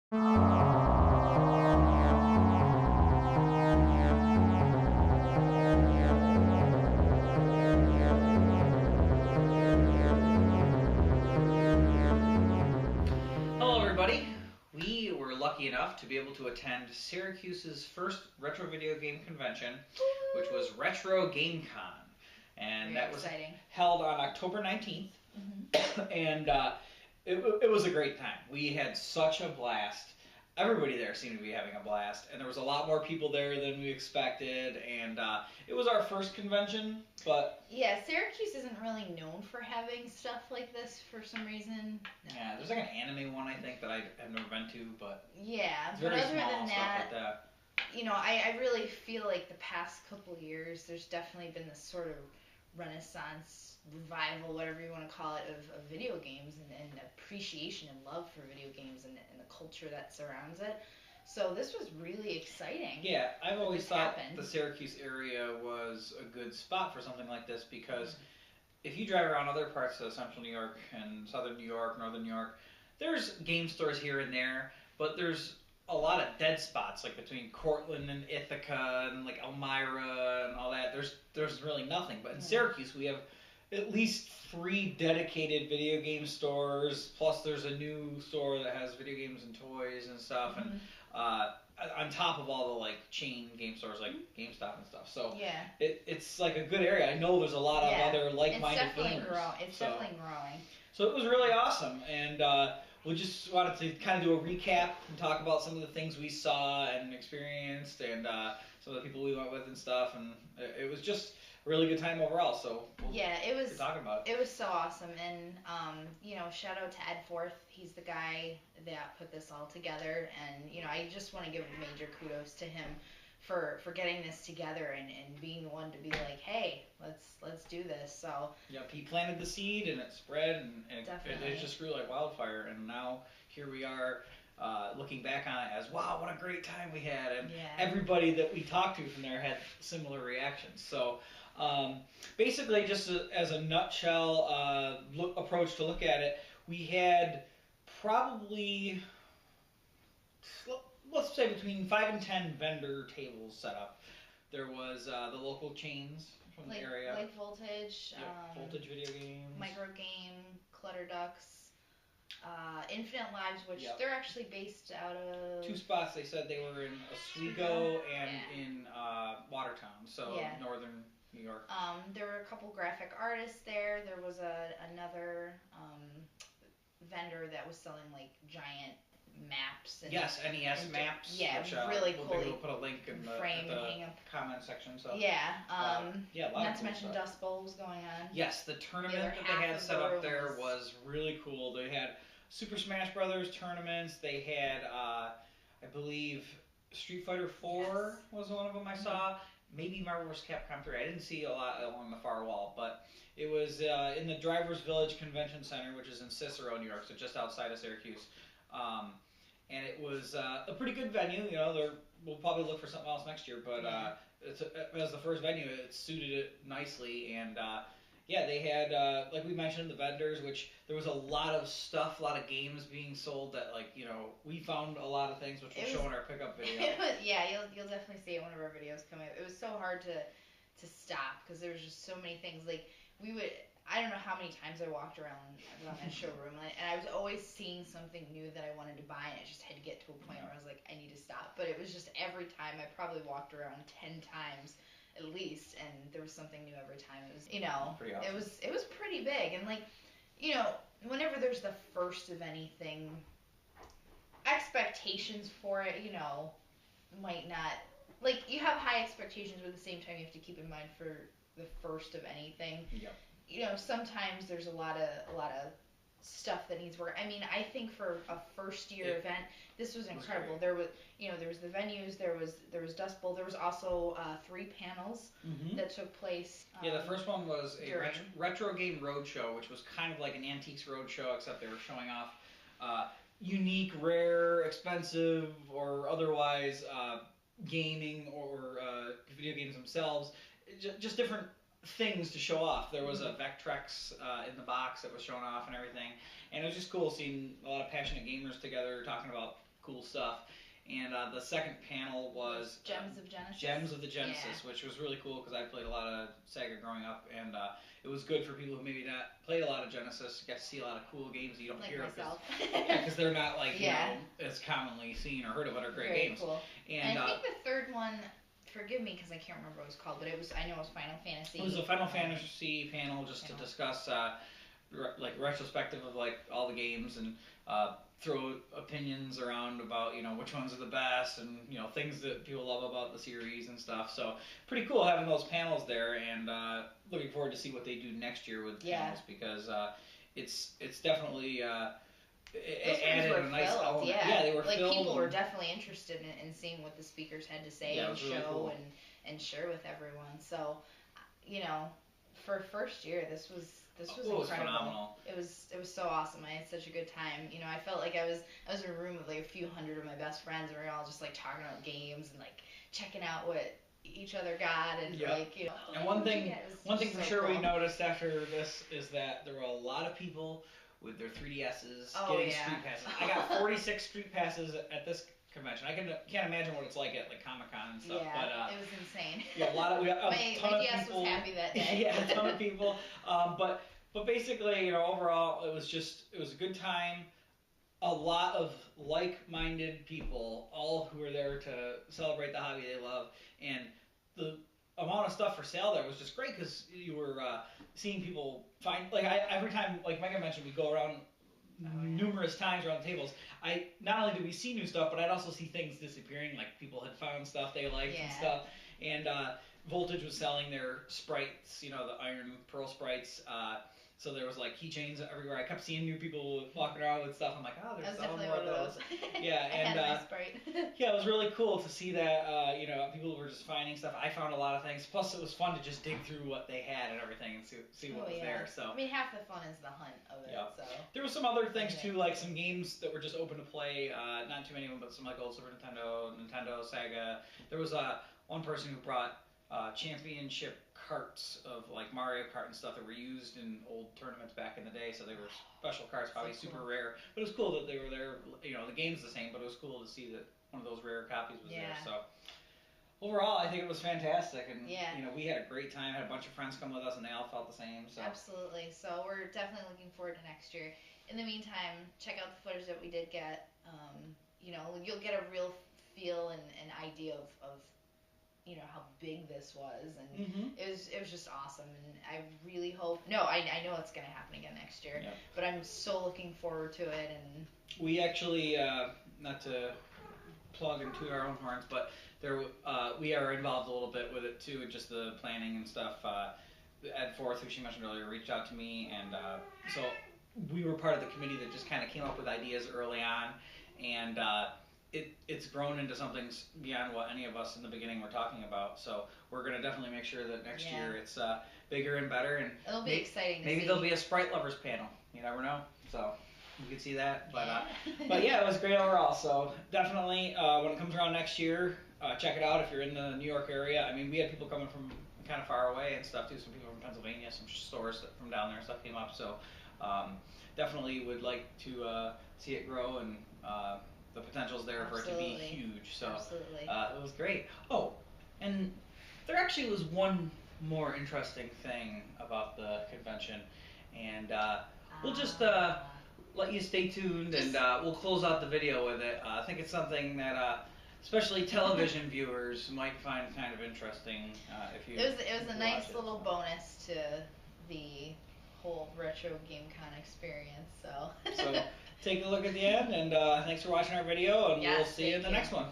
Hello everybody! We were lucky enough to be able to attend Syracuse's first retro video game convention, which was RetroGameCon. And Very that was exciting. held on October 19th. And it was a great time. We had such a blast. Everybody there seemed to be having a blast, and there was a lot more people there than we expected, and it was our first convention, but... Yeah, Syracuse isn't really known for having stuff like this for some reason. Yeah, there's like an anime one, I think, that I have never been to, but... Yeah, it's but very other small than stuff that, like that. you know, I really feel like the past couple of years, there's definitely been this sort of renaissance, revival, whatever you want to call it, of video games and appreciation and love for video games and the culture that surrounds it. So this was really exciting. Yeah, I've always thought happened. the Syracuse area was a good spot for something like this because if you drive around other parts of central New York and southern New York, northern New York, there's game stores here and there, but there's a lot of dead spots, like between Cortland and Ithaca and like Elmira and all that. There's really nothing. But in Syracuse, we have at least 3 dedicated video game stores. Plus, there's a new store that has video games and toys and stuff. And on top of all the like chain game stores like GameStop and stuff. So it's like a good area. I know there's a lot of other like-minded gamers. It's definitely growing. So it was really awesome, and we just wanted to kind of do a recap and talk about some of the things we saw and experienced, and some of the people we went with and stuff. And it was just a really good time overall. So it was talking about it. It was so awesome, and you know, shout out to Ed Forth. He's the guy that put this all together, and you know, I just want to give major kudos to him for getting this together and being the one to be like, hey, let's do this. So yep, he planted the seed and it spread and it just grew like wildfire, and now here we are looking back on it as, wow, what a great time we had, and everybody that we talked to from there had similar reactions. So basically, just as a nutshell approach to look at it, we had probably, let's say, between 5 and 10 vendor tables set up. There was the local chains from the area. Like Voltage. Voltage Video Games. Micro Game, Clutter Ducks, Infinite Lives, which they're actually based out of... 2 spots. They said they were in Oswego and in Watertown, so northern New York. There were a couple graphic artists there. There was another vendor that was selling like giant maps. And NES maps. Yeah, which, really cool. We'll put a link in the comment section. So not to mention Dust Bowl was going on. Yes, the tournament that they had set up there was really cool. They had Super Smash Brothers tournaments. They had, I believe, Street Fighter 4 was one of them I saw. Maybe Marvel vs. Capcom 3. I didn't see a lot along the far wall, but it was in the Drivers Village Convention Center, which is in Cicero, New York, so just outside of Syracuse. And it was a pretty good venue. You know, we'll probably look for something else next year, but as the first venue, it suited it nicely. And they had, like we mentioned, the vendors, which there was a lot of stuff, a lot of games being sold that, like, you know, we found a lot of things, which we'll show in our pickup video. You'll definitely see it in one of our videos coming up. It was so hard to stop because there was just so many things. Like, I don't know how many times I walked around that showroom, and I was always seeing something new that I wanted to buy, and I just had to get to a point where I was like, I need to stop. But it was just every time, I probably walked around 10 times at least, and there was something new every time. It was, you know, pretty awesome. It was pretty big, and like, you know, whenever there's the first of anything, expectations for it, you know, might not, like, you have high expectations, but at the same time you have to keep in mind for the first of anything. Yep. You know, sometimes there's a lot of stuff that needs work. I mean, I think for a first year event, this was incredible. There was, you know, there was the venues, there was Dust Bowl, there was also 3 panels that took place. The first one was a retro game roadshow, which was kind of like an antiques roadshow, except they were showing off unique, rare, expensive, or otherwise gaming or video games themselves, just different things to show off. There was a Vectrex in the box that was shown off and everything, and it was just cool seeing a lot of passionate gamers together talking about cool stuff. And the second panel was Gems of Genesis. Gems of the Genesis, which was really cool because I played a lot of Sega growing up, and it was good for people who maybe not played a lot of Genesis. Get to see a lot of cool games that you don't like hear myself. because they're not like you know as commonly seen or heard of, but are great games. Cool. And I think the third one, forgive me because I can't remember what it was called, but I know it was Final Fantasy. It was a Final Fantasy panel just to discuss like retrospective of like all the games and throw opinions around about which ones are the best and things that people love about the series and stuff. So pretty cool having those panels there, and looking forward to see what they do next year with panels because it's definitely it added a nice element. Yeah, they were like filled. People were definitely interested in seeing what the speakers had to say and really show cool. and share with everyone. So for first year, this was incredible. Was phenomenal. It was so awesome. I had such a good time. I felt like I was in a room with like a few hundred of my best friends, and we were all just like talking about games and like checking out what each other got and like And one thing for sure cool. we noticed after this is that there were a lot of people with their 3DSs getting street passes. I got 46 street passes at this convention. I can't imagine what it's like at like Comic-Con and stuff. Yeah, but it was insane. Yeah, a ton my of DS people. was happy that day. Yeah, a ton of people. But basically, overall, it was a good time. A lot of like-minded people, all who were there to celebrate the hobby they love, and the amount of stuff for sale there was just great because you were seeing people find every time, like Megan mentioned, we go around numerous times around the tables. Not only did we see new stuff, but I'd also see things disappearing, like people had found stuff they liked and stuff. And Voltage was selling their sprites, the Iron Pearl sprites. So there was like keychains everywhere. I kept seeing new people walking around with stuff. I'm like, oh, there's more of those. Yeah, and I had my Sprite. Yeah, it was really cool to see that. People were just finding stuff. I found a lot of things. Plus, it was fun to just dig through what they had and everything and see what was there. So I mean, half the fun is the hunt of it. So there were some other things too, like some games that were just open to play. Not too many of them, but some like old Super Nintendo, Sega. There was one person who brought championship carts of like Mario Kart and stuff that were used in old tournaments back in the day. So they were special carts, probably super rare. But it was cool that they were there. The game's the same, but it was cool to see that one of those rare copies was there. So overall, I think it was fantastic, and we had a great time. Had a bunch of friends come with us, and they all felt the same. So absolutely. So we're definitely looking forward to next year. In the meantime, check out the footage that we did get. You'll get a real feel and idea of how big this was, and it was just awesome, and I really hope. No, I know it's gonna happen again next year, but I'm so looking forward to it. And we actually, not to plug and toot our own horns, but we are involved a little bit with it too, just the planning and stuff. Ed Forth, who she mentioned earlier, reached out to me, and so we were part of the committee that just kind of came up with ideas early on, and it's grown into something beyond what any of us in the beginning were talking about. So we're going to definitely make sure that next year it's bigger and better. And it'll be exciting to maybe see. There'll be a Sprite lovers panel. You never know. So you can see that. But but yeah, it was great overall. So definitely when it comes around next year, check it out if you're in the New York area. I mean, we had people coming from kind of far away and stuff too. Some people from Pennsylvania, some stores from down there and stuff came up. So definitely would like to see it grow, and the potential's there for it to be huge. So it was great. Oh, and there actually was one more interesting thing about the convention, and we'll just let you stay tuned, and we'll close out the video with it. I think it's something that especially television viewers might find kind of interesting if you. It was a nice little bonus to the whole RetroGameCon experience. So take a look at the end, and thanks for watching our video, and we'll see you in the next one.